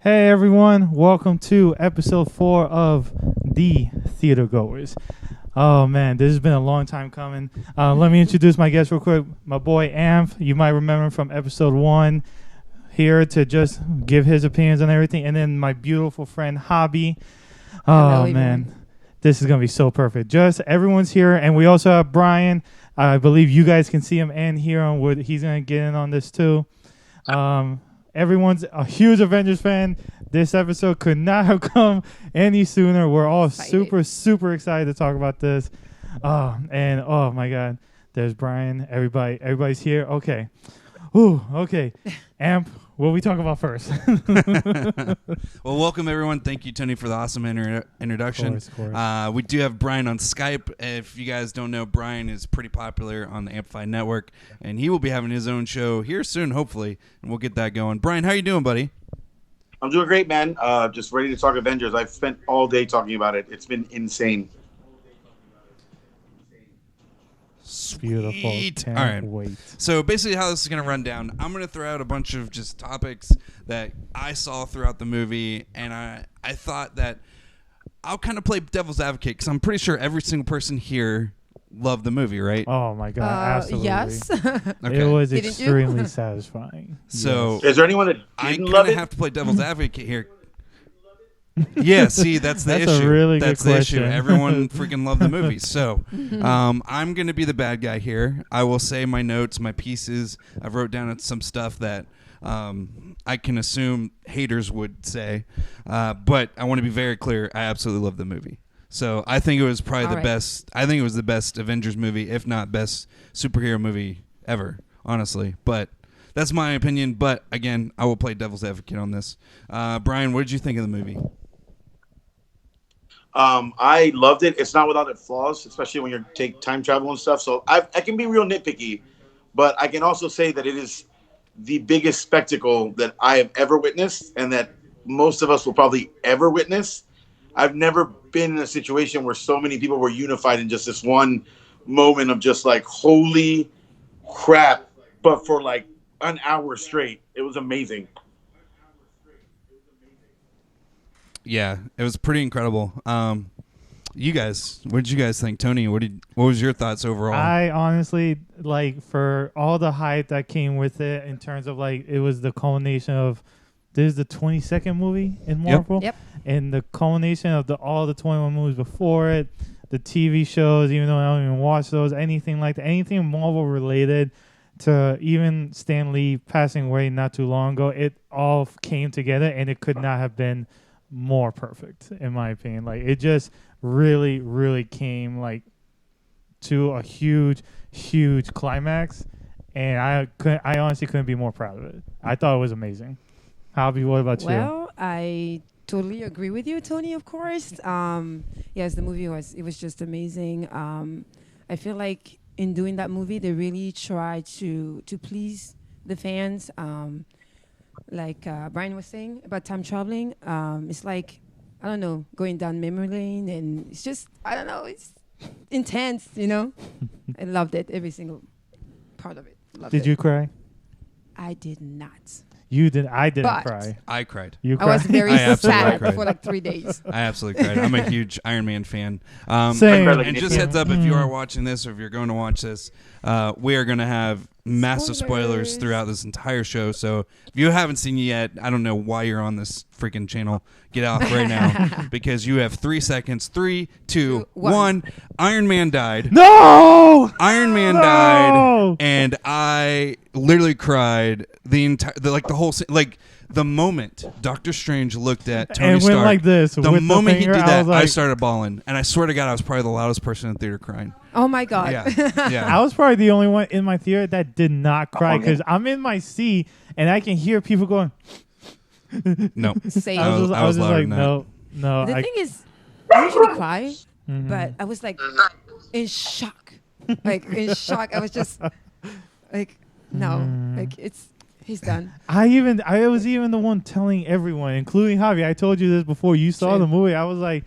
Hey everyone, welcome to episode 4 of the Theatergoers. Oh man, this has been a long time coming. Let me introduce my guest real quick. My boy Amp, you might remember him from episode 1, here to just give his opinions on everything. And then my beautiful friend Hobby. Oh man, this is going to be so perfect. Just everyone's here, and we also have Brian. I believe you guys can see him and hear him. He's going to get in on this too. Everyone's a huge Avengers fan. This episode could not have come any sooner. We're all super excited to talk about this. And oh my God, there's Brian. Everybody's here. Okay. Ooh, okay. Amp, what are we talking about first? Well, welcome everyone. Thank you, Tony, for the awesome introduction. Of course. We do have Brian on Skype. If you guys don't know, Brian is pretty popular on the Amplify Network, and he will be having his own show here soon, hopefully, and we'll get that going. Brian, how you doing, buddy? I'm doing great, man. Just ready to talk Avengers. I've spent all day talking about it. It's been insane. Beautiful. Can't All right. wait. So basically how this is going to run down, I'm going to throw out a bunch of just topics that I saw throughout the movie, and I thought that I'll kind of play devil's advocate because I'm pretty sure every single person here loved the movie, right? Oh my God, absolutely. Yes. Okay. It was Didn't you? extremely satisfying. So Is there anyone that I didn't kind love of it? have to play devil's advocate here. Yeah, see, that's the That's a issue. really good That's the issue. question. Everyone freaking loved the movie. So I'm going to be the bad guy here. I will say my notes, my pieces. I wrote down some stuff that I can assume haters would say. But I want to be very clear. I absolutely love the movie. So I think it was probably the best. I think it was the best Avengers movie, if not best superhero movie ever, honestly. But that's my opinion. But again, I will play devil's advocate on this. Brian, what did you think of the movie? I loved it. It's not without its flaws, especially when you take time travel and stuff. So I can be real nitpicky, but I can also say that it is the biggest spectacle that I have ever witnessed and that most of us will probably ever witness. I've never been in a situation where so many people were unified in just this one moment of just like, holy crap, but for like an hour straight. It was amazing. Yeah, it was pretty incredible. You guys, what did you guys think? Tony, what was your thoughts overall? I honestly, like, for all the hype that came with it in terms of, like, it was the culmination of, this is the 22nd movie in Marvel. Yep. And the culmination of all the 21 movies before it, the TV shows, even though I don't even watch those, anything like that, anything Marvel related to even Stan Lee passing away not too long ago, it all came together, and it could not have bbeen more perfect, in my opinion. Like, it just really came like to a huge climax, and I honestly couldn't be more proud of it. I thought it was amazing. Hobby, what about you? Well, I totally agree with you, Tony, of course. Yes, the movie was just amazing. I feel like in doing that movie, they really tried to please the fans. Like Brian was saying about time traveling, it's like, I don't know, going down memory lane, and it's just, I don't know, it's intense, you know? I loved it, every single part of it. Did you cry? I did not. You did. I didn't But cry. I cried. You I cried? was very I absolutely sad cried. for like 3 days. I absolutely cried. I'm a huge Iron Man fan. Same. And just heads up, if you are watching this or if you're going to watch this, we are going to have massive spoilers throughout this entire show. So if you haven't seen it yet, I don't know why you're on this freaking channel. Get off right now because you have 3 seconds. 3, 2, 1. Iron Man died. No! Iron Man died, and I literally cried the whole scene. Like, the moment Doctor Strange looked at Tony and Stark, went like this, the with moment the finger, he did that, like, I started bawling. And I swear to God, I was probably the loudest person in the theater crying. Oh my God. Yeah. I was probably the only one in my theater that did not cry because I'm in my seat and I can hear people going. No. Same. I was just louder like, than that. no. The thing is, I usually cry, Mhm. but I was like in shock. Like, in shock. I was just like, no. Like, he's done. I was even the one telling everyone, including Javi. I told you this before you saw True. the movie. I was like,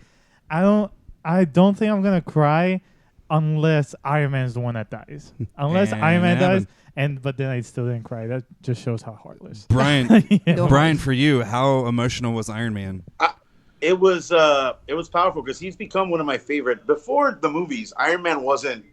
I don't think I'm gonna cry unless Iron Man is the one that dies. Unless And Iron Man it dies, happened. but then I still didn't cry. That just shows how heartless. Brian, Yeah. Brian, for you, how emotional was Iron Man? It was powerful because he's become one of my favorite. Before the movies, Iron Man wasn't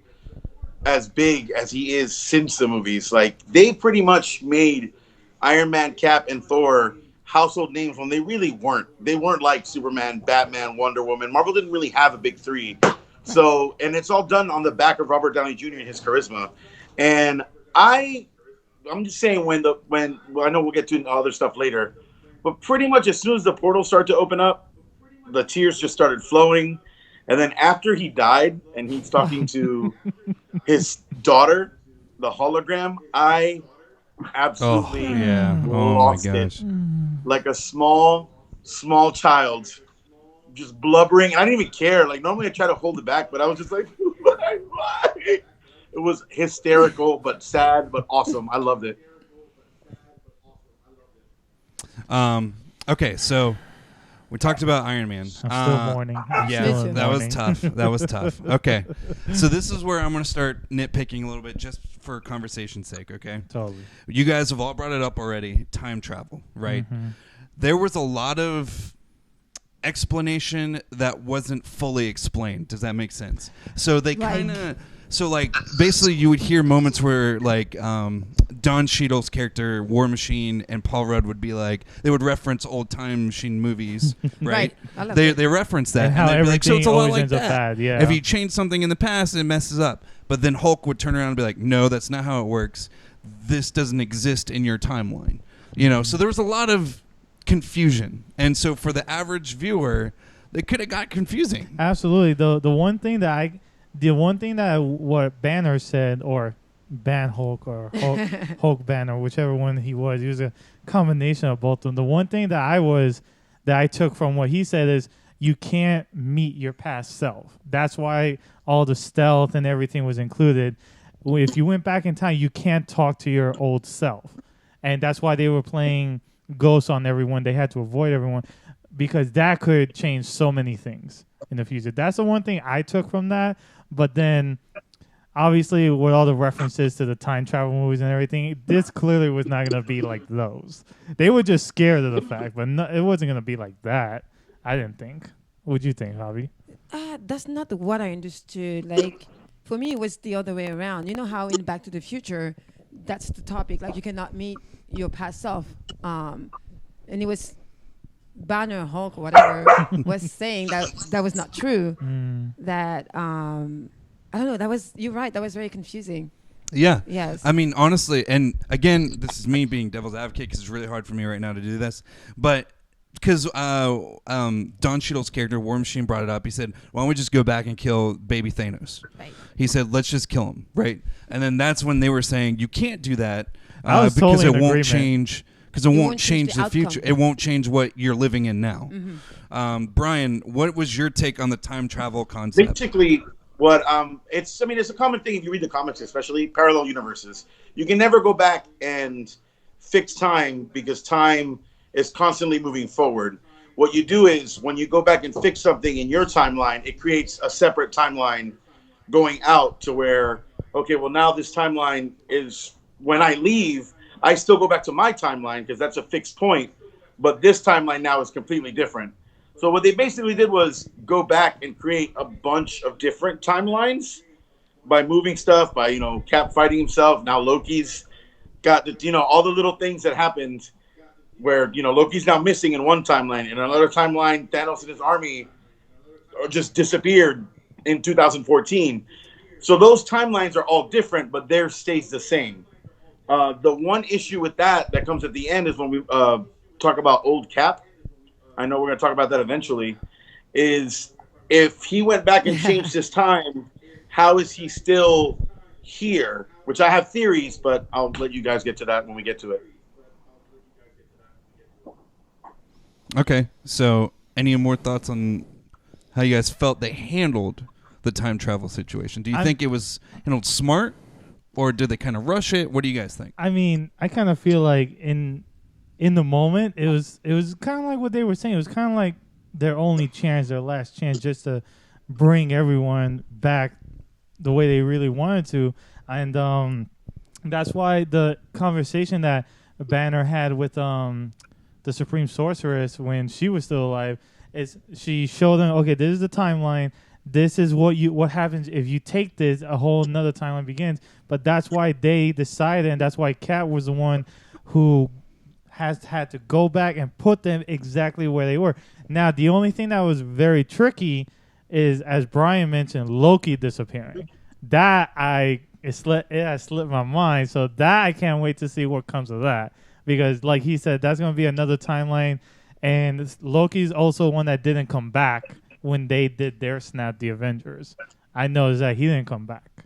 as big as he is since the movies. Like they pretty much made Iron Man, Cap, and Thor household names when they really weren't. They weren't like Superman, Batman, Wonder Woman. Marvel didn't really have a big three. So, and it's all done on the back of Robert Downey Jr. and his charisma. And I'm just saying when I know we'll get to other stuff later, but pretty much as soon as the portals start to open up, the tears just started flowing. And then after he died and he's talking to his daughter, the hologram, I absolutely lost it. Like a small child just blubbering. And I didn't even care. Like normally I try to hold it back, but I was just like, why? It was hysterical, but sad, but awesome. I loved it. Okay, so we talked about Iron Man. I'm still mourning. That was tough. That was tough. Okay, so this is where I'm going to start nitpicking a little bit just for conversation's sake, okay? Totally. You guys have all brought it up already, time travel, right? Mm-hmm. There was a lot of explanation that wasn't fully explained. Does that make sense? So they kind of... So, like, basically you would hear moments where, like, Don Cheadle's character, War Machine, and Paul Rudd would be like, they would reference old time machine movies, right? They reference that. And how they'd be like, so it's a lot like that. Bad, yeah. If you change something in the past, it messes up. But then Hulk would turn around and be like, no, that's not how it works. This doesn't exist in your timeline. You know, so there was a lot of confusion. And so for the average viewer, they could have got confusing. Absolutely. The one thing that what Banner said, or Ban Hulk or Hulk Banner, whichever one he was a combination of both of them. The one thing that I took from what he said is you can't meet your past self. That's why all the stealth and everything was included. If you went back in time, you can't talk to your old self. And that's why they were playing ghosts on everyone. They had to avoid everyone because that could change so many things in the future. That's the one thing I took from that. But then, obviously, with all the references to the time travel movies and everything, this clearly was not going to be like those. They were just scared of the fact, but it wasn't going to be like that. I didn't think. What'd you think, Javi? That's not what I understood. Like, for me, it was the other way around. You know how in Back to the Future, that's the topic. Like, you cannot meet your past self. And it was Banner, Hulk, whatever, was saying that was not true. That I don't know. You're right. That was very confusing. Yeah. Yes. I mean, honestly, and again, this is me being devil's advocate because it's really hard for me right now to do this, but because Don Cheadle's character, War Machine, brought it up. He said, "Why don't we just go back and kill baby Thanos?" Right. He said, "Let's just kill him." Right. And then that's when they were saying, "You can't do that because totally it won't change." Because it won't change the future. Outcome. It won't change what you're living in now. Mm-hmm. Brian, what was your take on the time travel concept? Basically, what it's a common thing if you read the comics, especially parallel universes. You can never go back and fix time because time is constantly moving forward. What you do is when you go back and fix something in your timeline, it creates a separate timeline going out to where, okay, well now this timeline is when I leave, I still go back to my timeline because that's a fixed point, but this timeline now is completely different. So what they basically did was go back and create a bunch of different timelines by moving stuff, by, Cap fighting himself. Now Loki's got, all the little things that happened where, Loki's now missing in one timeline. In another timeline, Thanos and his army just disappeared in 2014. So those timelines are all different, but theirs stays the same. The one issue with that comes at the end is when we talk about old Cap. I know we're going to talk about that eventually. Is if he went back and changed his time, how is he still here? Which I have theories, but I'll let you guys get to that when we get to it. Okay, so any more thoughts on how you guys felt they handled the time travel situation? Do you think it was handled smart? Or did they kind of rush it? What do you guys think? I mean, I kind of feel like in the moment, it was kind of like what they were saying. It was kind of like their only chance, their last chance, just to bring everyone back the way they really wanted to, and that's why the conversation that Banner had with the Supreme Sorceress when she was still alive is she showed them, okay, this is the timeline. This is what happens if you take this. A whole another timeline begins. But that's why they decided, and that's why Kat was the one who has had to go back and put them exactly where they were. Now, the only thing that was very tricky is, as Brian mentioned, Loki disappearing. That it has slipped my mind. So that I can't wait to see what comes of that, because, like he said, that's going to be another timeline, and Loki's also one that didn't come back when they did their snap, the Avengers. I noticed that he didn't come back.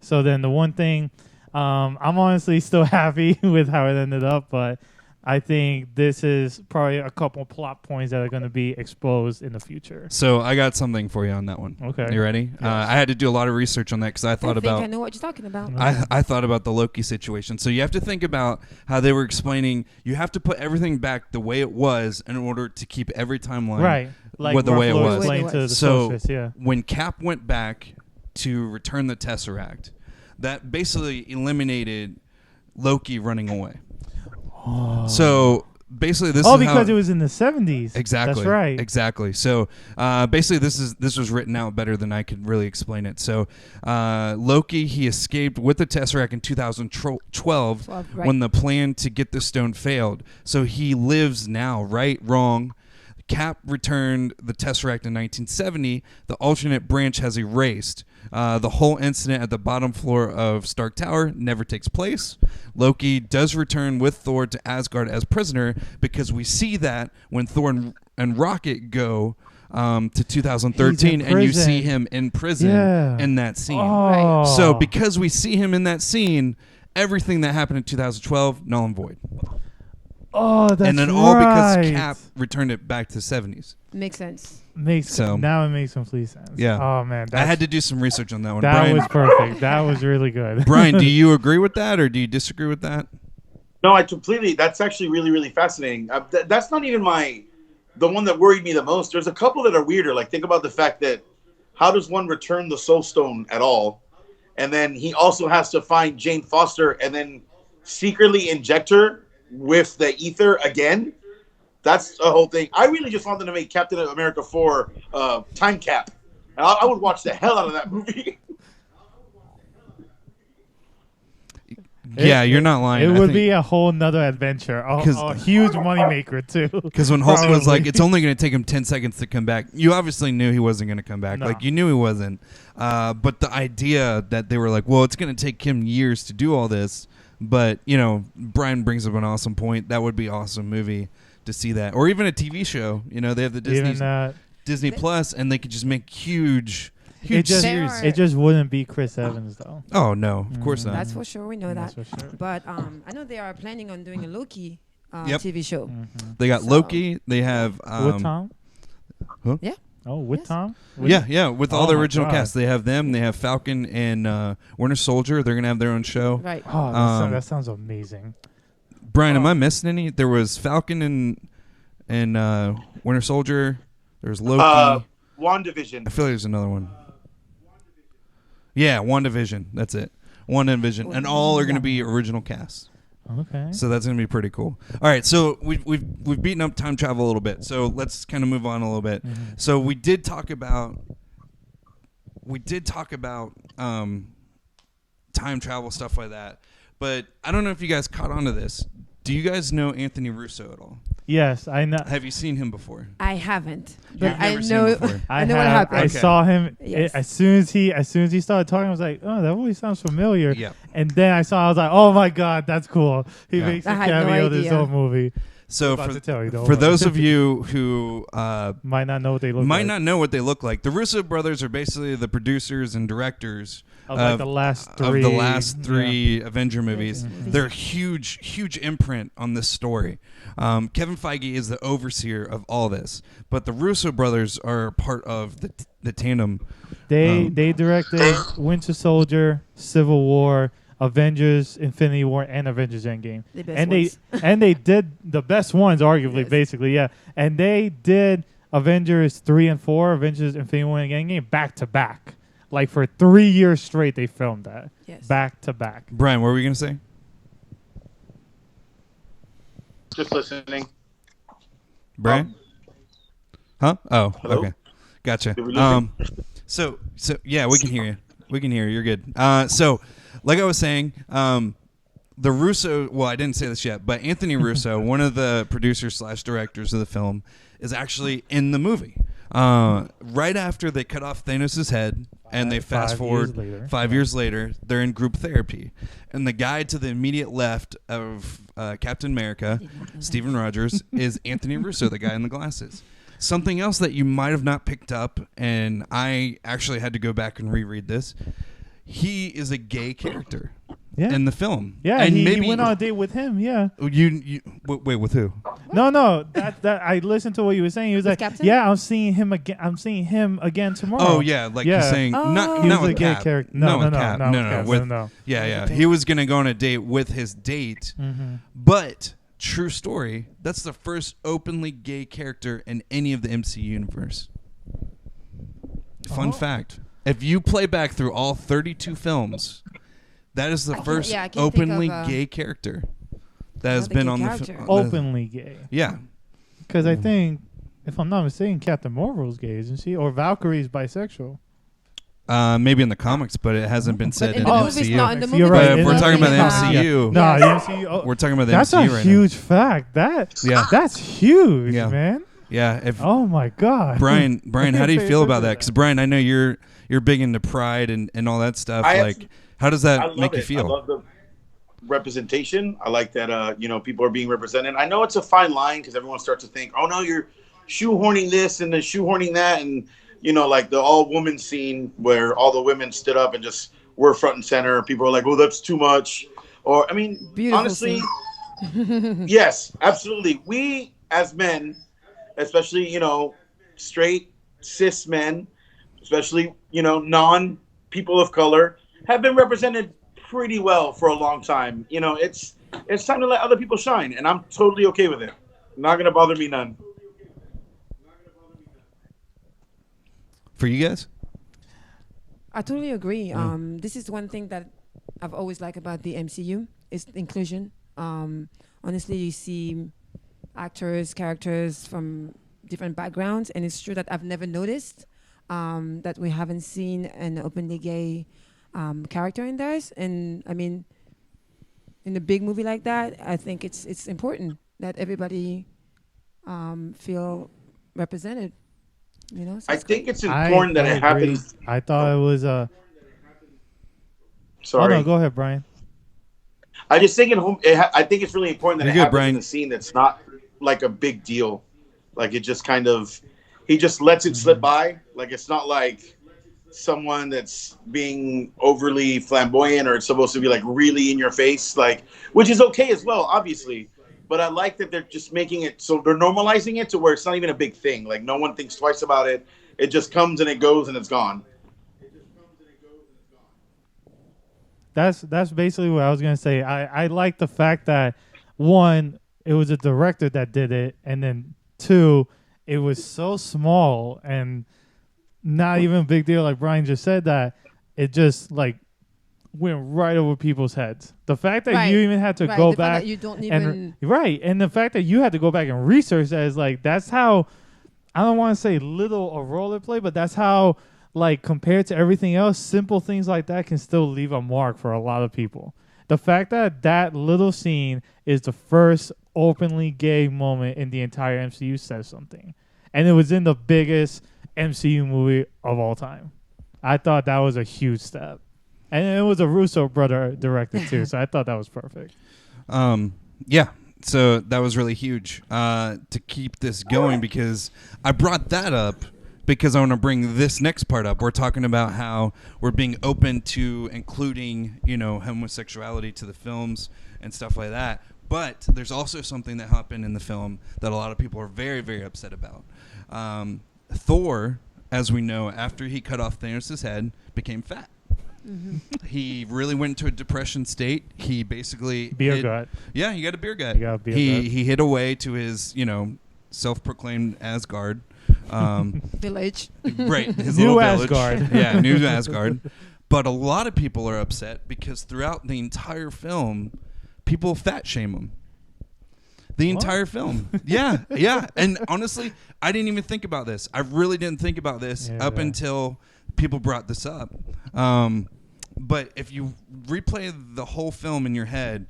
So then the one thing, I'm honestly still happy with how it ended up, but I think this is probably a couple plot points that are going to be exposed in the future. So I got something for you on that one. Okay. You ready? Yes. I had to do a lot of research on that because I thought I know what you're talking about. I thought about the Loki situation. So you have to think about how they were explaining. You have to put everything back the way it was in order to keep every timeline Right. Like the way it was. Explained to the So Sorceress, yeah. when Cap went back to return the Tesseract, that basically eliminated Loki running away. Oh. So basically, this because is how it was in the 70s. Exactly. That's right. Exactly. So basically, this was written out better than I could really explain it. So Loki, he escaped with the Tesseract in 2012 Right. when the plan to get the stone failed. So he lives now, right? Wrong. Cap returned the Tesseract in 1970. The alternate branch has erased. The whole incident at the bottom floor of Stark Tower never takes place. Loki does return with Thor to Asgard as prisoner, because we see that when Thor and Rocket go to 2013 and you see him in prison in that scene. Oh. So because we see him in that scene, everything that happened in 2012, null and void. Oh, that's right. And then all because Cap returned it back to the 70s. Makes sense. Now it makes complete sense. Yeah. Oh man, I had to do some research on that one. That Brian, was perfect. That was really good. Brian, do you agree with that or do you disagree with that? No, I completely. That's actually really, really fascinating. That's not even the one that worried me the most. There's a couple that are weirder. Like, think about the fact that how does one return the Soul Stone at all? And then he also has to find Jane Foster and then secretly inject her with the ether again. That's the whole thing. I really just wanted to make Captain America 4 Time Cap. And I would watch the hell out of that movie. Yeah, you're not lying. It would be a whole nother adventure. A huge moneymaker, too. Because when Hulk was like, it's only going to take him 10 seconds to come back, you obviously knew he wasn't going to come back. No. Like, you knew he wasn't. But the idea that they were like, well, it's going to take him years to do all this. But, you know, Brian brings up an awesome point. That would be an awesome movie to see that. Or even a TV show. You know, they have the Disney Plus, and they could just make huge series. It just wouldn't be Chris Evans, though. Oh, no. Of course not. That's for sure. We know that. That's for sure. But I know they are planning on doing a Loki TV show. Mm-hmm. They got Loki. They have... with Tom? Huh? Yeah. Oh, with Yes. Tom? Yeah, with all the my original God. cast. They have them. They have Falcon and Winter Soldier. They're going to have their own show. Right. Oh, that sounds amazing. Brian, am I missing any? There was Falcon and Winter Soldier. There's Loki. WandaVision. I feel like there's another one. Yeah, WandaVision. That's it. WandaVision. And all are going to be original casts. Okay. So that's going to be pretty cool. All right, so we've beaten up time travel a little bit. So let's kind of move on a little bit. Mm-hmm. So we did talk about time travel, stuff like that. But I don't know if you guys caught on to this. Do you guys know Anthony Russo at all? Yes, I know. Have you seen him before? I haven't. You've But I never seen know. him before. I know what happened. I Okay. saw him Yes. as soon as he started talking. I was like, oh, that voice sounds familiar. Yeah. And then I was like, oh my God, that's cool. He Yeah. makes a I had no cameo in this idea. whole movie. So About to tell you, don't for worry. those of you who Might not know what they look might like. not know what they look like, the Russo brothers are basically the producers and directors Of like the last three. of the last three Avenger movies. Mhm. They're a huge imprint on this story. Kevin Feige is the overseer of all this, but the Russo brothers are part of the tandem. They directed Winter Soldier, Civil War, Avengers, Infinity War, and Avengers Endgame. The best And ones. they did the best ones, arguably, Yes. basically, yeah. And they did Avengers 3 and 4, Avengers Infinity War and Endgame back to back. Like for 3 years straight, they filmed that Yes. back to back. Brian, what were we gonna say? Just listening. Brian? Huh? Oh, Hello? okay. Gotcha. Did we lose you? So yeah, we can hear you. We can hear you. You're good. So, like I was saying, the Russo. Well, I didn't say this yet, but Anthony Russo, one of the producers / directors of the film, is actually in the movie. Right after they cut off Thanos' head, and they fast forward 5 years later, they're in group therapy, and the guy to the immediate left of Captain America, Stephen Rogers, is Anthony Russo, the guy in the glasses. Something else that you might have not picked up, and I actually had to go back and reread this. He is a gay character in the film. Yeah, and he went on a date with him. Yeah. You wait, with who? No, that I listened to what you were saying. He was like, Captain? "Yeah, I'm seeing him again. I'm seeing him again tomorrow." Oh yeah, like you're saying, not He was with a gay Cap. character. Not No, with Cap. No, with no. yeah. He was gonna go on a date with his date, but true story. That's the first openly gay character in any of the MCU universe. Fun fact: if you play back through all 32 films, that is the first I can't openly think of, gay character that has another been gay on character. the Openly gay. Yeah. Because I think, if I'm not mistaken, Captain Marvel's gay, isn't she? Or Valkyrie's bisexual. Maybe in the comics, but it hasn't been said in in the MCU. movies, not in the movie. You're right. But if we're in talking about the comics, MCU, No, the MCU. Oh, we're talking about the that's MCU a right huge fact. That's huge, Yeah. man. now. Yeah. If Oh my God, Brian, how do you Pay feel about attention that? to Because Brian, I know you're big into pride and all that stuff. How does I that love make you it. feel? I love the representation. I like that people are being represented. I know it's a fine line because everyone starts to think, oh no, you're shoehorning this and then shoehorning that, and like the all woman scene where all the women stood up and just were front and center. People are like, oh, that's too much. Or I mean, Beautiful honestly, scene. yes, absolutely. We as men, especially straight cis men, especially non people of color, have been represented pretty well for a long time. It's time to let other people shine, and I'm totally okay with it. Not gonna bother me none. For you guys? I totally agree. This is one thing that I've always liked about the MCU is inclusion. Honestly, you see actors, characters from different backgrounds, and it's true that I've never noticed that we haven't seen an openly gay character in theirs. And I mean, in a big movie like that, I think it's important that everybody feel represented. So I it's think great. it's important that it agree. happens. I thought it was Sorry. Oh no, go ahead, Brian. I just think I think it's really important that You're it good, happens Brian. in a scene that's not like a big deal. Like it just kind of, he just lets it slip by. Like it's not like someone that's being overly flamboyant or it's supposed to be like really in your face, like, which is okay as well, obviously. But I like that they're just making it so they're normalizing it to where it's not even a big thing. Like no one thinks twice about it. It just comes and it goes and it's gone. That's basically what I was gonna say. I like the fact that one, it was a director that did it, and then two, it was so small and not even a big deal. Like Brian just said, that it just like went right over people's heads. The fact that you even had to go the fact back that you don't even and the fact that you had to go back and research that is like, that's how, I don't want to say little a role it played, but that's how, like, compared to everything else, simple things like that can still leave a mark for a lot of people. The fact that that little scene is the first openly gay moment in the entire MCU says something. And it was in the biggest MCU movie of all time. I thought that was a huge step. And it was a Russo brother directed too, so I thought that was perfect. Yeah. So that was really huge to keep this going, because I brought that up because I want to bring this next part up. We're talking about how we're being open to including, homosexuality to the films and stuff like that. But there's also something that happened in the film that a lot of people are very, very upset about. Thor, as we know, after he cut off Thanos' head, became fat. Mm-hmm. He really went into a depression state. He basically Beer gut. Yeah, he got a beer gut. He got a beer gut. He hid away to his, self-proclaimed Asgard, Village. Right, his New little village. Asgard. Yeah, New Asgard. But a lot of people are upset because throughout the entire film, people fat shame him. The entire film. Yeah, yeah. And honestly, I didn't even think about this. I really didn't think about this up until people brought this up. But if you replay the whole film in your head,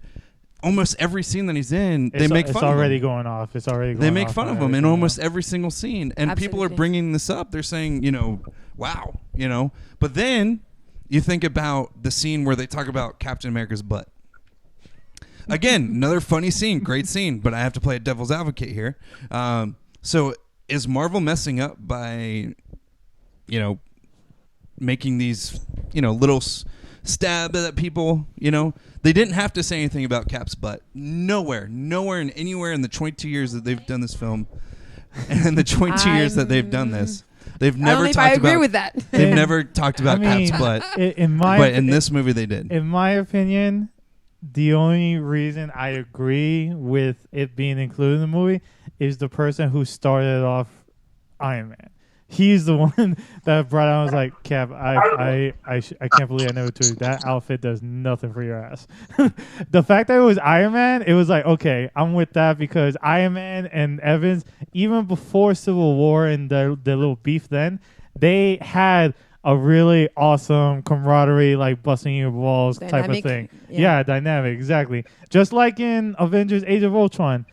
almost every scene that he's in, they make fun of him. It's already going off. It's already going off. They make fun of him in almost every single scene. And people are Absolutely. bringing this up. They're saying, wow, But then you think about the scene where they talk about Captain America's butt. Again, another funny scene, great scene, but I have to play a devil's advocate here. So is Marvel messing up by, making these, little stab at people, They didn't have to say anything about Cap's butt. Nowhere and anywhere in the 22 years that they've done this film and the 22 years that they've done this. They've never talked about. I agree with that. They've never talked about Cap's butt. But in this movie, they did. In my opinion, the only reason I agree with it being included in the movie is the person who started off Iron Man. He's the one that brought out. I was like, Cap, I can't believe I never told you that outfit does nothing for your ass. The fact that it was Iron Man, it was like, okay, I'm with that because Iron Man and Evans, even before Civil War and the little beef, then they had a really awesome camaraderie, like busting your balls type of thing. Yeah, dynamic, exactly. Just like in Avengers: Age of Ultron.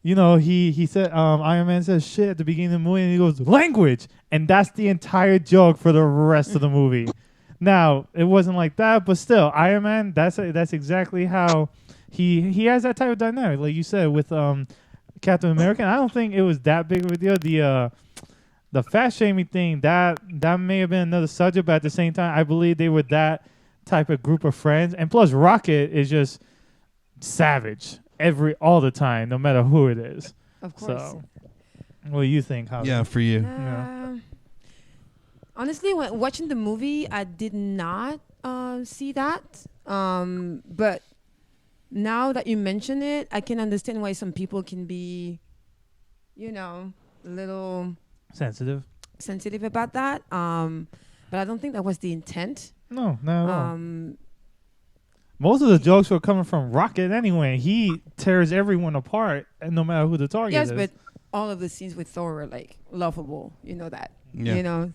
He said, Iron Man says shit at the beginning of the movie, and he goes, language! And that's the entire joke for the rest of the movie. Now, it wasn't like that, but still, Iron Man, that's exactly how he has that type of dynamic. Like you said, with Captain America, I don't think it was that big of a deal. The fat shaming thing, that may have been another subject, but at the same time, I believe they were that type of group of friends. And plus, Rocket is just savage. All the time, no matter who it is. Of course. So, what do you think? Yeah, for you. Honestly, when watching the movie, I did not see that. But now that you mention it, I can understand why some people can be, a little sensitive about that. But I don't think that was the intent. No, not at all. Most of the jokes were coming from Rocket anyway. He tears everyone apart, and no matter who the target is. Yes, but all of the scenes with Thor were like lovable. You know that. Yeah.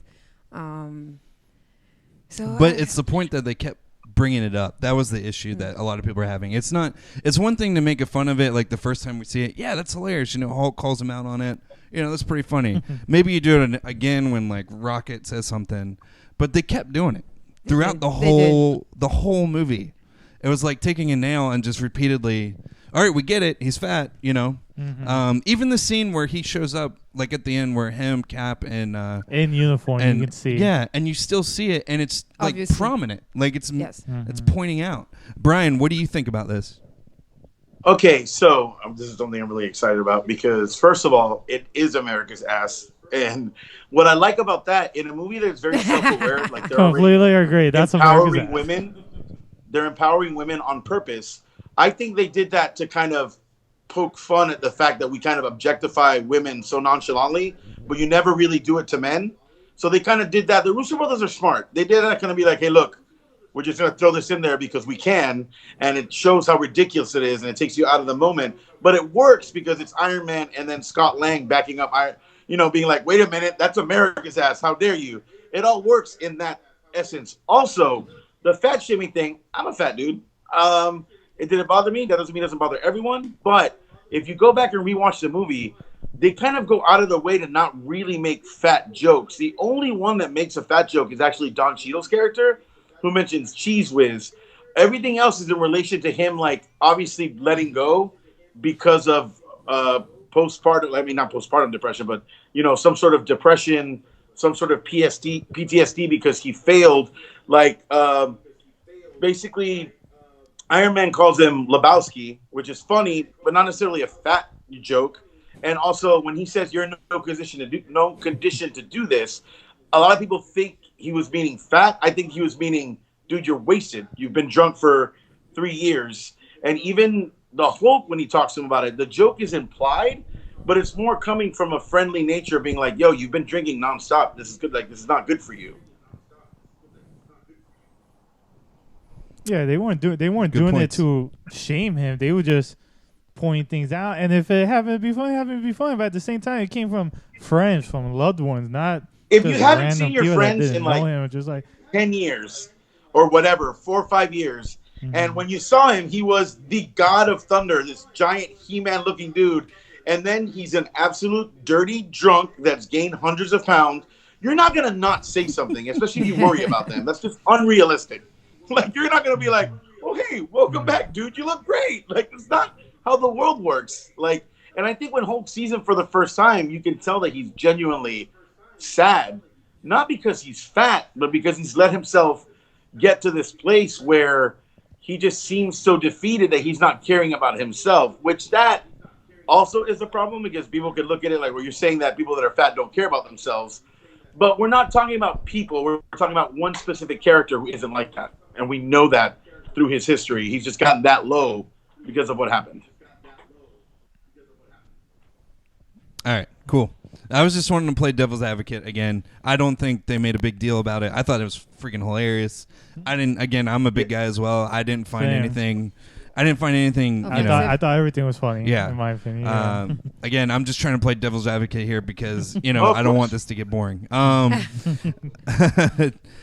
So. But it's the point that they kept bringing it up. That was the issue that a lot of people are having. It's one thing to make a fun of it, like the first time we see it. Yeah, that's hilarious. Hulk calls him out on it. That's pretty funny. Maybe you do it again when like Rocket says something, but they kept doing it throughout the whole movie. It was like taking a nail and just repeatedly, all right, we get it. He's fat, Mm-hmm. Even the scene where he shows up, like at the end, where him, Cap, and in uniform, you can see. Yeah, and you still see it, and it's like Obviously. prominent, like it's Mm-hmm. it's pointing out. Brian, what do you think about this? Okay, so this is something I'm really excited about because first of all, it is America's ass. And what I like about that in a movie that's very self-aware, like they're completely agree. That's empowering America's ass. women. They're empowering women on purpose. I think they did that to kind of poke fun at the fact that we kind of objectify women so nonchalantly, but you never really do it to men. So they kind of did that. The Russo brothers are smart. They did that kind of be like, hey, look, we're just going to throw this in there because we can, and it shows how ridiculous it is, and it takes you out of the moment. But it works because it's Iron Man and then Scott Lang backing up, being like, wait a minute, that's America's ass. How dare you? It all works in that essence. Also, the fat shaming thing, I'm a fat dude. It didn't bother me. That doesn't mean it doesn't bother everyone. But if you go back and rewatch the movie, they kind of go out of their way to not really make fat jokes. The only one that makes a fat joke is actually Don Cheadle's character, who mentions Cheese Whiz. Everything else is in relation to him, like, obviously letting go because of not postpartum depression, but, some sort of depression, some sort of PTSD because he failed. Like, basically, Iron Man calls him Lebowski, which is funny, but not necessarily a fat joke. And also, when he says you're in no condition to do this, a lot of people think he was meaning fat. I think he was meaning, dude, you're wasted. You've been drunk for 3 years. And even the Hulk, when he talks to him about it, the joke is implied, but it's more coming from a friendly nature, being like, "Yo, you've been drinking nonstop. This is good. Like, this is not good for you." Yeah, they weren't doing Good it points. to shame him. They were just pointing things out, and if it happened to be funny, it happened to be funny. But at the same time, it came from friends, from loved ones, not If you just haven't random seen your people that friends didn't in know like him. Just like 10 years or whatever, 4 or 5 years, and when you saw him, he was the god of thunder, this giant He-Man looking dude, and then he's an absolute dirty drunk that's gained hundreds of pounds. You're not gonna not say something, especially if you worry about them. That's just unrealistic. Like, you're not gonna be like, "Oh, hey, welcome back, dude. You look great." Like, it's not how the world works. Like, and I think when Hulk sees him for the first time, you can tell that he's genuinely sad, not because he's fat, but because he's let himself get to this place where he just seems so defeated that he's not caring about himself, which that also is a problem, because people could look at it like, well, you're saying that people that are fat don't care about themselves. But we're not talking about people. We're talking about one specific character who isn't like that. And we know that through his history. He's just gotten that low because of what happened. All right, cool. I was just wanting to play devil's advocate again. I don't think they made a big deal about it. I thought it was freaking hilarious. I didn't. Again, I'm a big guy as well. I didn't find Same. anything. I didn't find anything. Okay. You know, I thought everything was funny. Yeah. In my opinion. Yeah. Again, I'm just trying to play devil's advocate here because Of I don't course. want this to get boring.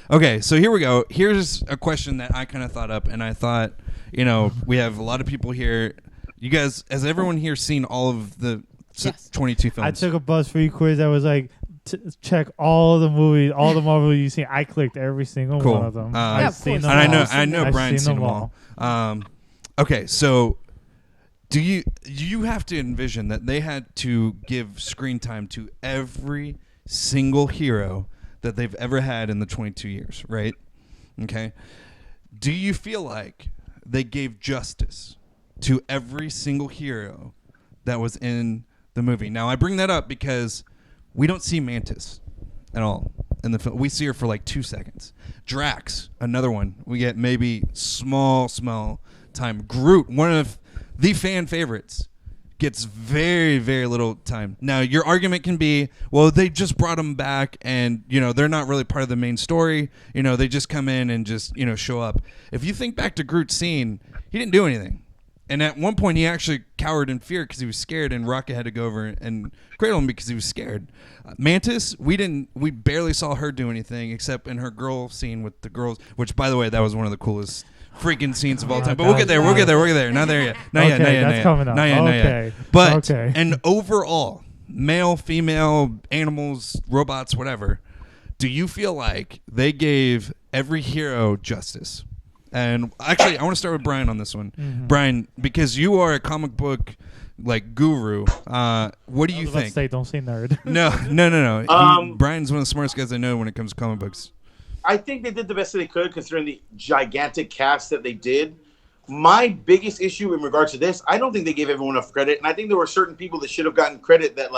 Okay, so here we go. Here's a question that I kind of thought up, and I thought, we have a lot of people here. You guys, has everyone here seen all of the Yes. 22 films? I took a BuzzFeed quiz that was like, check all the movies, all the Marvel you've seen. I clicked every single Cool. one of them. Yeah, I've of seen course. them and all. I know I've Brian's seen them all. Okay, so do you have to envision that they had to give screen time to every single hero that they've ever had in the 22 years, right? Okay. Do you feel like they gave justice to every single hero that was in the movie? Now, I bring that up because we don't see Mantis at all in the film. We see her for like 2 seconds. Drax, another one. We get maybe small time. Groot, one of the fan favorites, gets very, very little time. Now, your argument can be, well, they just brought him back and, they're not really part of the main story. They just come in and just, show up. If you think back to Groot's scene, he didn't do anything. And at one point, he actually cowered in fear because he was scared, and Rocket had to go over and cradle him because he was scared. Mantis, we barely saw her do anything except in her girl scene with the girls, which, by the way, that was one of the coolest freaking scenes of all time. But we'll get there. We'll get there. Not there yet. Not yet. That's coming up. Not yet. Okay. But Okay. and overall, male, female, animals, robots, whatever. Do you feel like they gave every hero justice? And actually, I want to start with Brian on this one. Mm-hmm. Brian, because you are a comic book guru. What do you think? Don't say nerd. No. Brian's one of the smartest guys I know when it comes to comic books. I think they did the best that they could considering the gigantic cast that they did. My biggest issue in regards to this, I don't think they gave everyone enough credit, and I think there were certain people that should have gotten credit that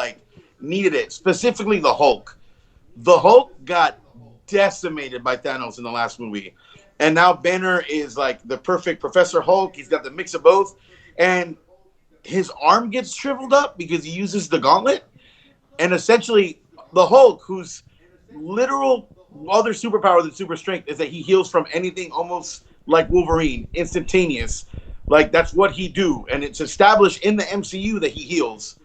needed it. Specifically, the Hulk. The Hulk got decimated by Thanos in the last movie, and now Banner is like the perfect Professor Hulk. He's got the mix of both, and his arm gets shriveled up because he uses the gauntlet, and essentially the Hulk, whose literal other superpower than super strength is that he heals from anything, almost like Wolverine, instantaneous. Like, that's what he do, and it's established in the MCU that he heals.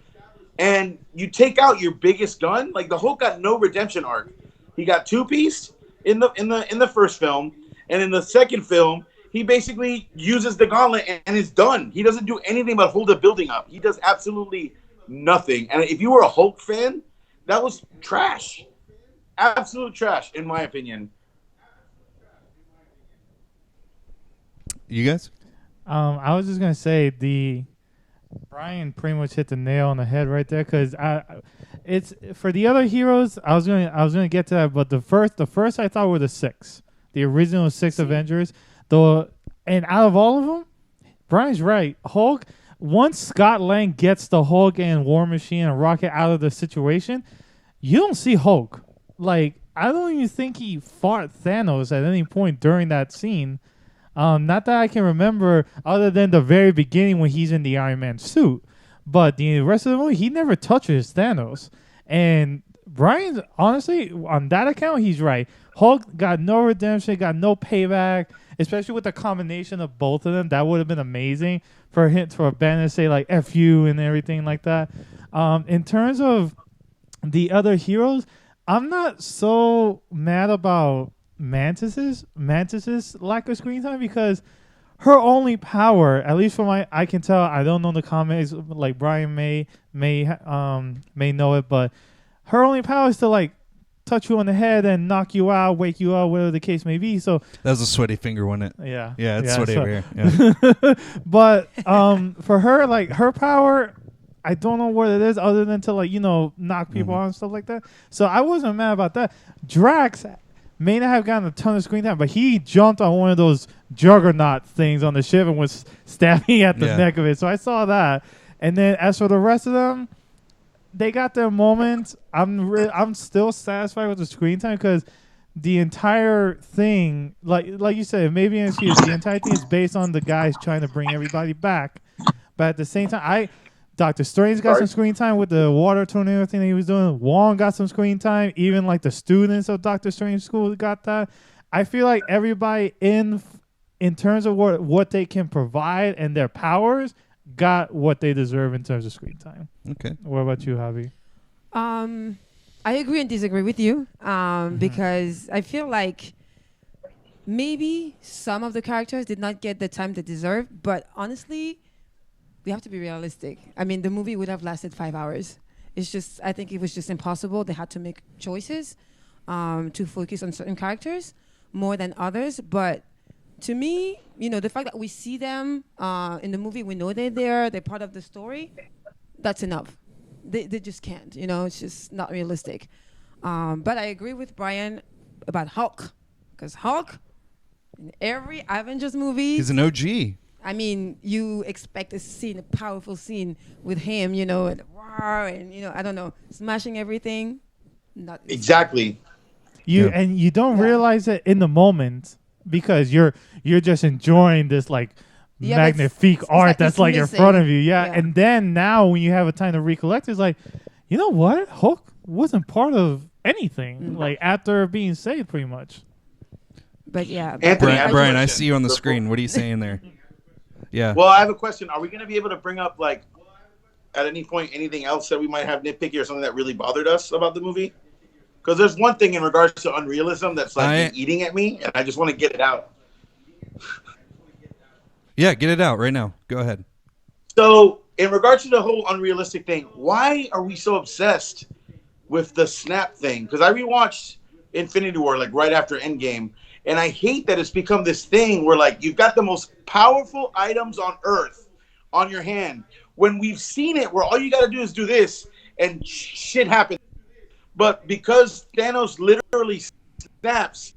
And you take out your biggest gun, like the Hulk got no redemption arc. He got two-pieced in the first film, and in the second film, he basically uses the gauntlet and is done. He doesn't do anything but hold the building up. He does absolutely nothing. And if you were a Hulk fan, that was trash. Absolute trash, in my opinion. You guys? I was just gonna say Brian pretty much hit the nail on the head right there, because it's for the other heroes. I was gonna get to that, but the first I thought were the six, the original six Avengers. And out of all of them, Brian's right. Hulk. Once Scott Lang gets the Hulk and War Machine and Rocket out of the situation, you don't see Hulk. Like, I don't even think he fought Thanos at any point during that scene. Not that I can remember, other than the very beginning when he's in the Iron Man suit. but the rest of the movie, he never touches Thanos. And Brian, honestly, on that account, he's right. Hulk got no redemption, got no payback, especially with the combination of both of them. That would have been amazing for Ben to say like "F you" and everything like that. In terms of the other heroes, I'm not so mad about Mantis's lack of screen time because her only power, at least from I can tell, I don't know the comics, like Brian may know it, but her only power is to like touch you on the head and knock you out, wake you up, whatever the case may be. So that was a sweaty finger, wasn't it? Yeah. Yeah, it's sweaty so, over here. Yeah. But for her, like her power, I don't know what it is other than to like, knock people out and stuff like that. So I wasn't mad about that. Drax may not have gotten a ton of screen time, but he jumped on one of those juggernaut things on the ship and was stabbing at the neck of it. So I saw that. And then as for the rest of them, they got their moments. I'm still satisfied with the screen time because the entire thing, like you said, maybe an excuse. The entire thing is based on the guys trying to bring everybody back. But at the same time, Doctor Strange got some screen time with the water tornado thing that he was doing. Wong got some screen time. Even like the students of Doctor Strange school got that. I feel like everybody in terms of what they can provide and their powers got what they deserve in terms of screen time. Okay. What about you, Javi? I agree and disagree with you because I feel like maybe some of the characters did not get the time they deserve, but honestly, we have to be realistic. I mean, the movie would have lasted 5 hours. It's just, I think it was just impossible. They had to make choices to focus on certain characters more than others. But to me, the fact that we see them in the movie, we know they're there, they're part of the story, that's enough. They just can't, it's just not realistic. But I agree with Brian about Hulk, because Hulk, in every Avengers movie, he's an OG. I mean, you expect a powerful scene with him, and wow, and I don't know, smashing everything. Not exactly. And you don't realize it in the moment because you're just enjoying this like magnifique art that's like in front of you. Yeah. And then now when you have a time to recollect, it's like, you know what? Hulk wasn't part of anything like after being saved pretty much. But yeah. Anthony, Brian, I see you on the screen. What are you saying there? Yeah. Well, I have a question. Are we going to be able to bring up, like, at any point, anything else that we might have nitpicky or something that really bothered us about the movie? Because there's one thing in regards to unrealism that's like eating at me, and I just want to get it out. Yeah, get it out right now. Go ahead. So, in regards to the whole unrealistic thing, why are we so obsessed with the snap thing? Because I rewatched Infinity War, like, right after Endgame, and I hate that it's become this thing where, like, you've got the most powerful items on Earth on your hand. When we've seen it where all you got to do is do this and shit happens. But because Thanos literally snaps,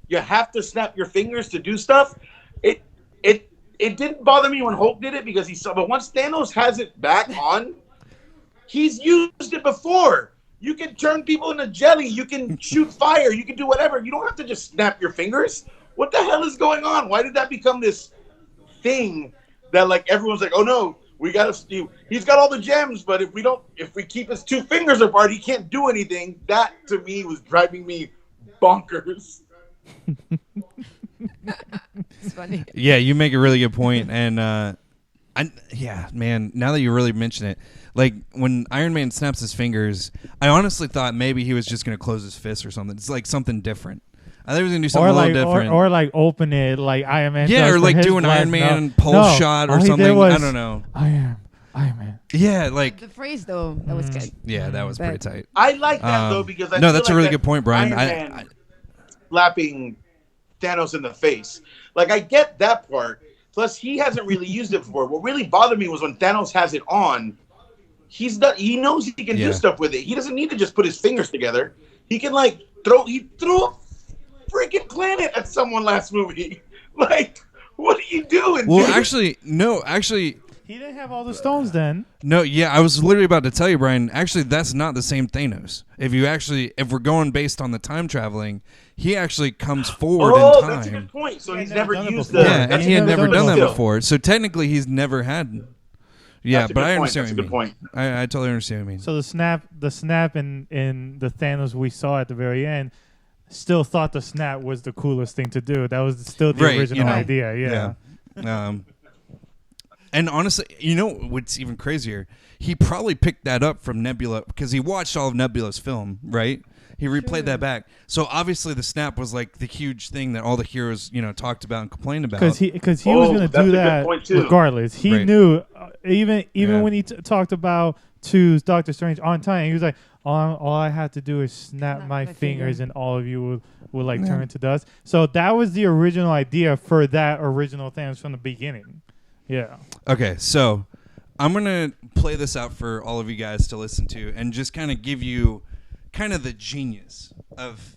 you have to snap your fingers to do stuff. It didn't bother me when Hulk did it because he saw. But once Thanos has it back on, he's used it before. You can turn people into jelly. You can shoot fire. You can do whatever. You don't have to just snap your fingers. What the hell is going on? Why did that become this thing that like everyone's like, oh no, we got to. He's got all the gems, but if we keep his two fingers apart, he can't do anything. That to me was driving me bonkers. It's funny. Yeah, you make a really good point, and man, now that you really mention it, like when Iron Man snaps his fingers, I honestly thought maybe he was just going to close his fist or something. It's like something different. I thought he was going to do something a little different. Or like open it like Iron Man. Yeah, or like do an Iron Man pulse shot or something. I don't know. I am Iron Man. Yeah, like the phrase though, that was good. Yeah, that was pretty tight. I like that though because no, that's a really good point, Brian. Iron Man slapping Thanos in the face. Like I get that part. Plus, he hasn't really used it before. What really bothered me was when Thanos has it on. He knows he can do stuff with it. He doesn't need to just put his fingers together. He can like throw a freaking planet at someone last movie. Like, what are you doing? Well, dude? actually. He didn't have all the stones then. No, yeah, I was literally about to tell you, Brian. Actually, that's not the same Thanos. If we're going based on the time traveling, he actually comes forward in time. That's a good point. So he's never used and he had never done that before. So technically, he's never had. Yeah, That's a but good I point. understand That's a what you good mean. point. I totally understand what you mean. So the snap in the Thanos we saw at the very end, still thought the snap was the coolest thing to do. That was still the Right, original know. idea. Yeah. And honestly, you know what's even crazier? He probably picked that up from Nebula because he watched all of Nebula's film, right? He replayed True. that back. So obviously the snap was like the huge thing that all the heroes, talked about and complained about. Because he was going to that's a do good that point, too. regardless. He Right. knew even Yeah. when he talked about to Doctor Strange on time, he was like, all I have to do is snap my fingers finger. and all of you will like Yeah. turn to dust. So that was the original idea for that original Thanos from the beginning. Yeah. Okay, so I'm going to play this out for all of you guys to listen to and just kind of give you kind of the genius of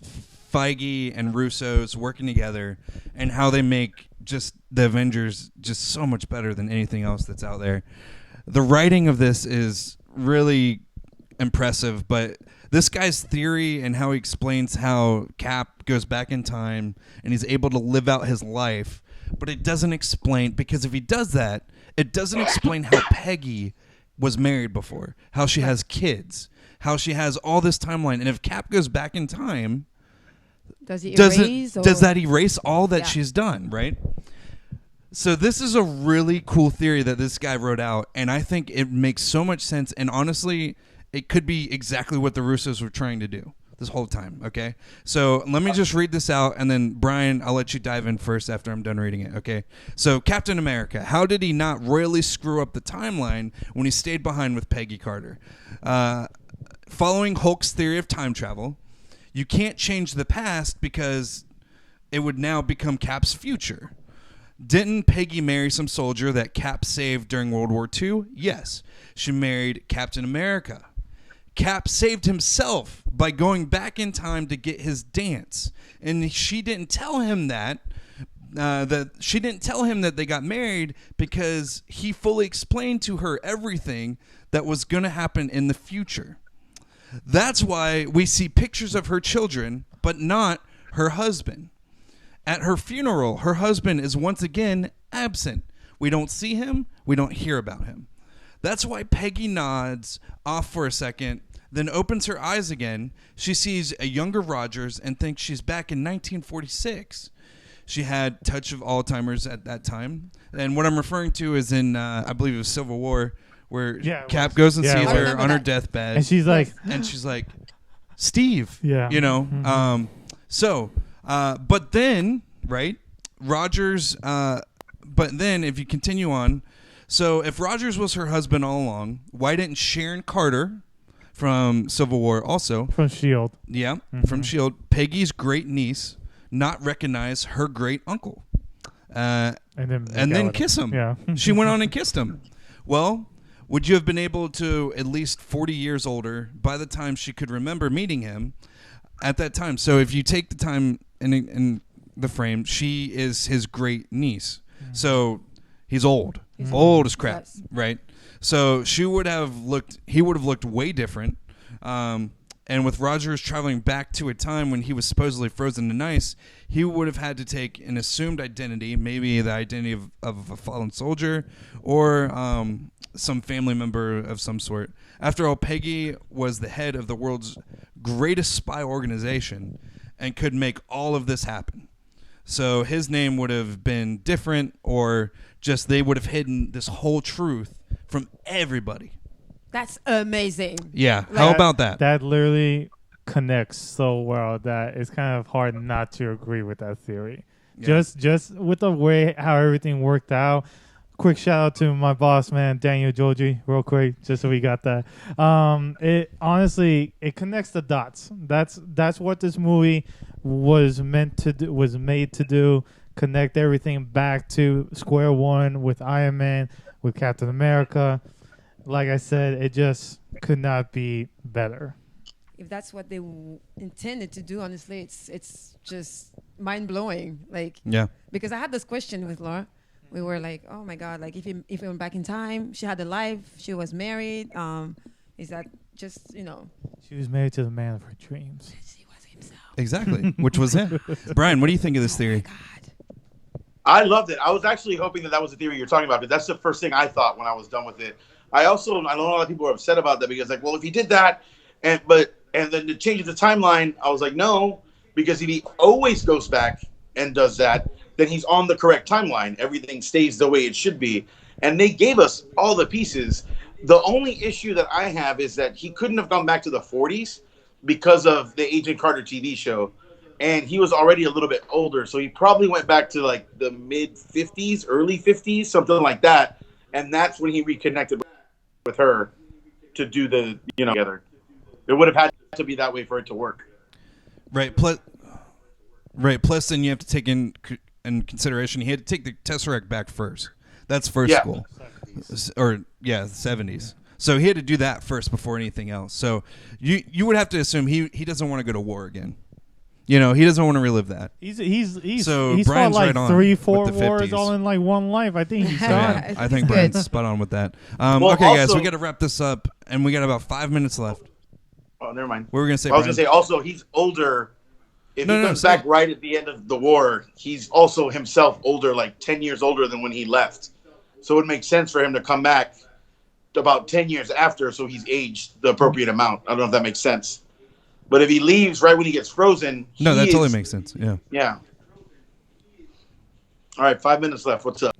Feige and Russo's working together and how they make just the Avengers just so much better than anything else that's out there. The writing of this is really impressive, but this guy's theory and how he explains how Cap goes back in time and he's able to live out his life, but it doesn't explain, because if he does that, it doesn't explain how Peggy was married before, how she has kids, how she has all this timeline. And if Cap goes back in time, Does he does erase? does that erase all that Yeah. she's done, right? So this is a really cool theory that this guy wrote out, and I think it makes so much sense. And honestly, it could be exactly what the Russos were trying to do this whole time, okay? So let me just read this out, and then, Brian, I'll let you dive in first after I'm done reading it, okay? So Captain America, how did he not royally screw up the timeline when he stayed behind with Peggy Carter? Following Hulk's theory of time travel, you can't change the past because it would now become Cap's future. Didn't Peggy marry some soldier that Cap saved during World War II? Yes. She married Captain America. Cap saved himself by going back in time to get his dance. And she didn't tell him that they got married because he fully explained to her everything that was going to happen in the future. That's why we see pictures of her children, but not her husband. At her funeral, her husband is once again absent. We don't see him. We don't hear about him. That's why Peggy nods off for a second, then opens her eyes again. She sees a younger Rogers and thinks she's back in 1946. She had touch of Alzheimer's at that time. And what I'm referring to is in, I believe it was Civil War, where Cap goes and sees her on her deathbed. And she's like, Steve. Yeah. Mm-hmm. But then, right, Rogers, but then if you continue on, so if Rogers was her husband all along, why didn't Sharon Carter from Civil War also, from S.H.I.E.L.D., from S.H.I.E.L.D., Peggy's great niece, not recognize her great uncle? And then kiss him. Yeah. She went on and kissed him. Well, would you have been able to, at least 40 years older, by the time she could remember meeting him at that time? So if you take the time in the frame, she is his great niece. Mm-hmm. So he's old. He's old as crap, yes. Right? So he would have looked way different. And with Rogers traveling back to a time when he was supposedly frozen in ice, he would have had to take an assumed identity, maybe the identity of a fallen soldier or some family member of some sort. After all, Peggy was the head of the world's greatest spy organization and could make all of this happen. So his name would have been different, or just they would have hidden this whole truth from everybody. That's amazing. Yeah. How about that? That literally connects so well that it's kind of hard not to agree with that theory. Yeah. Just with the way how everything worked out. Quick shout out to my boss, man, Daniel Joji, real quick, just so we got that. It honestly, it connects the dots. That's what this movie was meant to do, was made to do. Connect everything back to square one with Iron Man, with Captain America. Like I said, it just could not be better. If that's what they intended to do, honestly, it's just mind blowing. Like, yeah, because I had this question with Laura. We were like, oh my God, like if he went back in time, she had a life, she was married. Is that just, She was married to the man of her dreams. She was himself. Exactly, which was him. Brian, what do you think of this theory? Oh my God. I loved it. I was actually hoping that was the theory you're talking about, but that's the first thing I thought when I was done with it. I know a lot of people are upset about that because like, well, if he did that, and then to change the timeline, I was like, no, because if he always goes back and does that, then he's on the correct timeline. Everything stays the way it should be, and they gave us all the pieces. The only issue that I have is that he couldn't have gone back to the 40s because of the Agent Carter TV show. And he was already a little bit older, so he probably went back to like the mid 50s, early 50s, something like that. And that's when he reconnected with her to do the, together. It would have had to be that way for it to work. Right. Plus, then you have to take in consideration he had to take the Tesseract back first. That's first school. 70s. Or, 70s. So he had to do that first before anything else. So you would have to assume he doesn't want to go to war again. He doesn't want to relive that. He's Brian's fought like right 3-4 with the wars 50s. all in like one life. I think he's done. Yeah, I think Brian's spot on with that. Well, okay, also, guys, we got to wrap this up, and we got about 5 minutes left. Oh, never mind. What were we gonna say? I was gonna say also he's older. If he comes back right at the end of the war, he's also himself older, like 10 years older than when he left. So it would make sense for him to come back about 10 years after, so he's aged the appropriate amount. I don't know if that makes sense. But if he leaves right when he gets frozen, that totally makes sense. Yeah. Yeah. All right, 5 minutes left. What's up?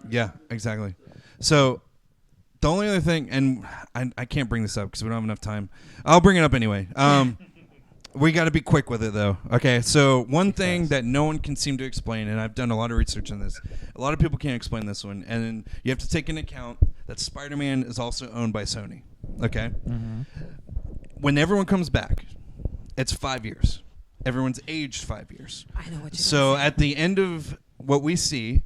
Yeah, exactly. So the only other thing, and I can't bring this up because we don't have enough time. I'll bring it up anyway. We got to be quick with it, though. Okay, so one thing that no one can seem to explain, and I've done a lot of research on this, a lot of people can't explain this one, and you have to take into account that Spider-Man is also owned by Sony. Okay? Mm-hmm. When everyone comes back, it's 5 years. Everyone's aged 5 years. I know what you're So at the end of what we see,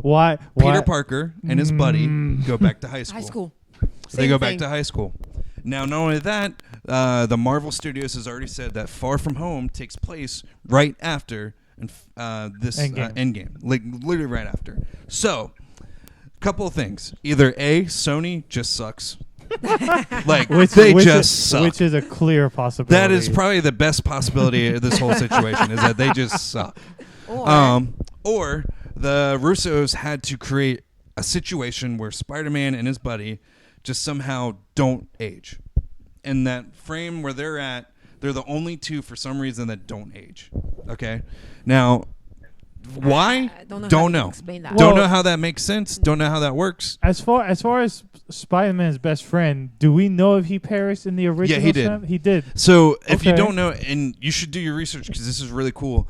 What? Peter Parker and his buddy go back to high school. High school. They go back to high school. Now, not only that, the Marvel Studios has already said that Far From Home takes place right after this Endgame. Like, literally right after. So, couple of things. Either A, Sony just sucks. Like, they just suck. Which is a clear possibility. That is probably the best possibility of this whole situation, is that they just suck. Or the Russos had to create a situation where Spider-Man and his buddy just somehow don't age. In that frame where they're at, they're the only two for some reason that don't age. Okay? Now, why? Don't know. Don't know how that makes sense. Don't know how that works. As far as Spider-Man's best friend, do we know if he perished in the original? Yeah, he did. Snap? He did. So if you don't know, and you should do your research because this is really cool.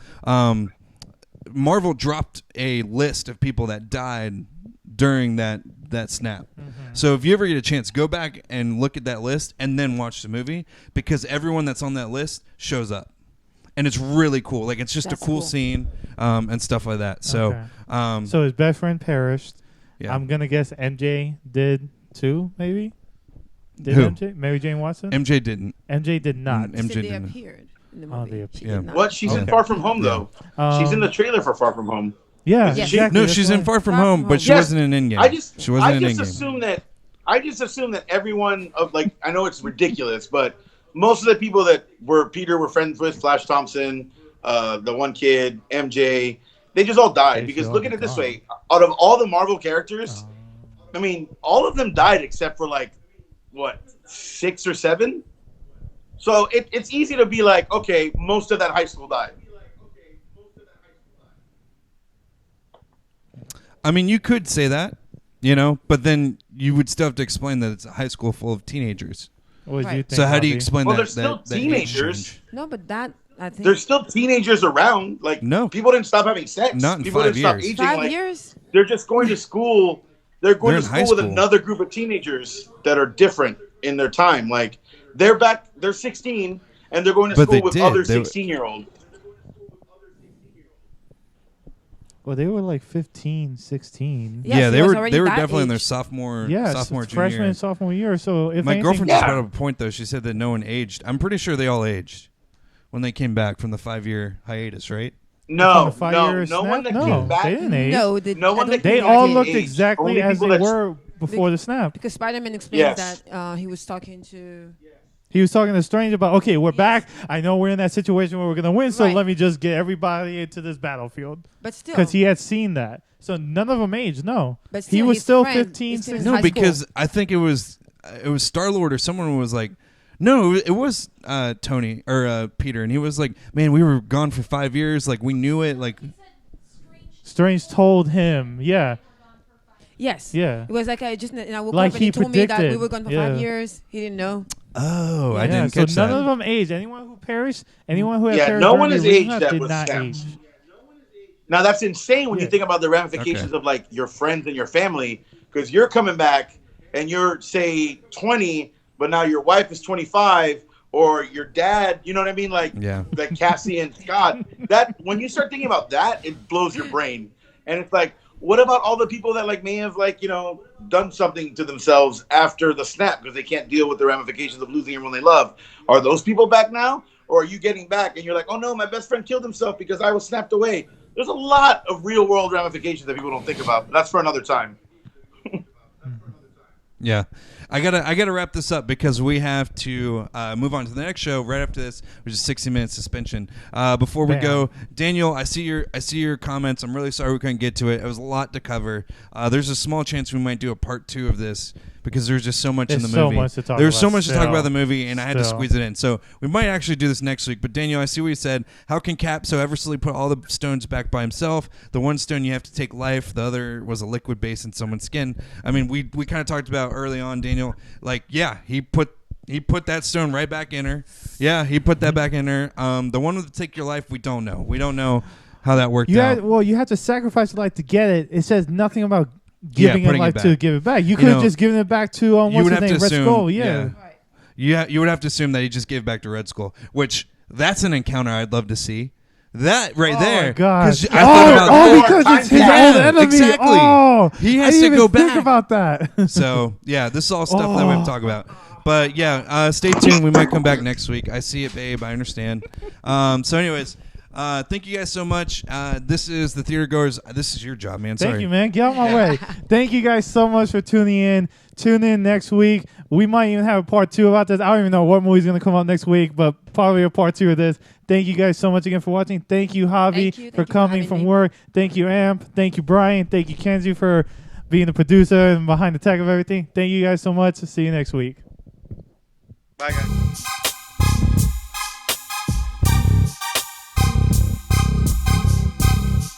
Marvel dropped a list of people that died during that snap. Mm-hmm. So if you ever get a chance, go back and look at that list and then watch the movie because everyone that's on that list shows up. And it's really cool. Like, it's just a cool scene and stuff like that. So, so his best friend perished. Yeah. I'm going to guess MJ did too, maybe? Did Who? MJ? Mary Jane Watson? MJ didn't. MJ did not. MJ they didn't. appeared in the movie. What? She's in Far From Home, though. She's in the trailer for Far From Home. Yeah, Yes. exactly. No, she's in Far From Home, but she wasn't in Endgame. She wasn't in Endgame. I just assume that everyone of like I know it's ridiculous, but most of the people that Peter were friends with, Flash Thompson, the one kid, MJ, they just all died. Because look at it this way: out of all the Marvel characters, I mean, all of them died except for like what 6 or 7. So it's easy to be like, okay, most of that high school died. I mean, you could say that, but then you would still have to explain that it's a high school full of teenagers. What do you think, so how do you explain that? Well, they're still teenagers. No, but that, I think... There's still teenagers around. Like, no. People didn't stop having sex. Not in people 5 didn't years. stop aging. 5 years? They're just going to school. They're going to school with another group of teenagers that are different in their time. Like, they're 16, and they're going to school with other 16-year-olds. Well, they were like 15, 16. Yes, yeah, they were definitely age. in their sophomore freshman junior and sophomore year. So if my anything, girlfriend just brought up a point though. She said that no one aged. I'm pretty sure they all aged when they came back from the 5-year hiatus, right? No one that no, came back. They didn't age. No one that they came all back looked aged. exactly Only as they people were before the snap. Because Spider-Man explains that he was talking to He was talking to Strange about, okay, we're back. I know we're in that situation where we're going to win, so let me just get everybody into this battlefield. But still. Because he had seen that. So none of them aged, no. But still, he was his still friend 15, is still in 16. high No, because school. I think it was Star-Lord or someone was like, no, it was Tony or Peter, and he was like, man, we were gone for 5 years. Like, we knew it. Like, Strange told him, yeah. Yes. Yeah. It was like I just woke Like up and he he told me that we predicted. were gone for Yeah. 5 years. He didn't know. oh, I Yeah, didn't catch so none that. of them aged. Anyone who perished, anyone who had Yeah, perished no during one the has arena aged that did was not snapped. age. Now that's insane when you Yeah. think about the ramifications Okay. of like your friends and your family, because you're coming back and you're say 20, but now your wife is 25, or your dad. You know what I mean? Like Cassie and Scott. That when you start thinking about that, it blows your brain. And it's like, what about all the people that like may have like done something to themselves after the snap because they can't deal with the ramifications of losing everyone they love? Are those people back now? Or are you getting back and you're like, oh no, my best friend killed himself because I was snapped away? There's a lot of real world ramifications that people don't think about. But that's for another time. Yeah, I gotta wrap this up because we have to move on to the next show right after this, which is 60-minute suspension. Before we go, Daniel, I see your comments. I'm really sorry we couldn't get to it. It was a lot to cover. There's a small chance we might do a part 2 of this because there's just so much in the movie. So much to talk There's about so much to talk still. about the movie, and I had to squeeze it in. So we might actually do this next week. But Daniel, I see what you said. How can Cap so eversely put all the stones back by himself? The one stone you have to take life. The other was a liquid base in someone's skin. I mean, we kind of talked about early on, Daniel. Like, yeah, he put that stone right back in her. Yeah, he put that back in her. The one with take your life, we don't know. We don't know how that worked out. You have to sacrifice your life to get it. It says nothing about giving your putting it life back. to give it back. You could have just given it back to what's his name, Red Skull. Yeah. Yeah, you would have to assume that he just gave back to Red Skull, which that's an encounter I'd love to see. That right there. Oh, God. 'Cause I thought about that. Because it's his Yeah, old enemy. exactly. Oh, He has I didn't to even go think back. about that. So, yeah, this is all stuff that we have to talk about. But, yeah, stay tuned. We might come back next week. I see it, babe. I understand. So, anyways, thank you guys so much. This is the Theatergoers. This is your job, man. Sorry. Thank you, man. Get out of my way. Thank you guys so much for tuning in. Tune in next week. We might even have a part 2 about this. I don't even know what movie's going to come out next week, but probably a part 2 of this. Thank you guys so much again for watching. Thank you, Javi, for coming from work. Thank you, Amp. Thank you, Brian. Thank you, Kenzie, for being the producer and behind the tech of everything. Thank you guys so much. See you next week. Bye, guys.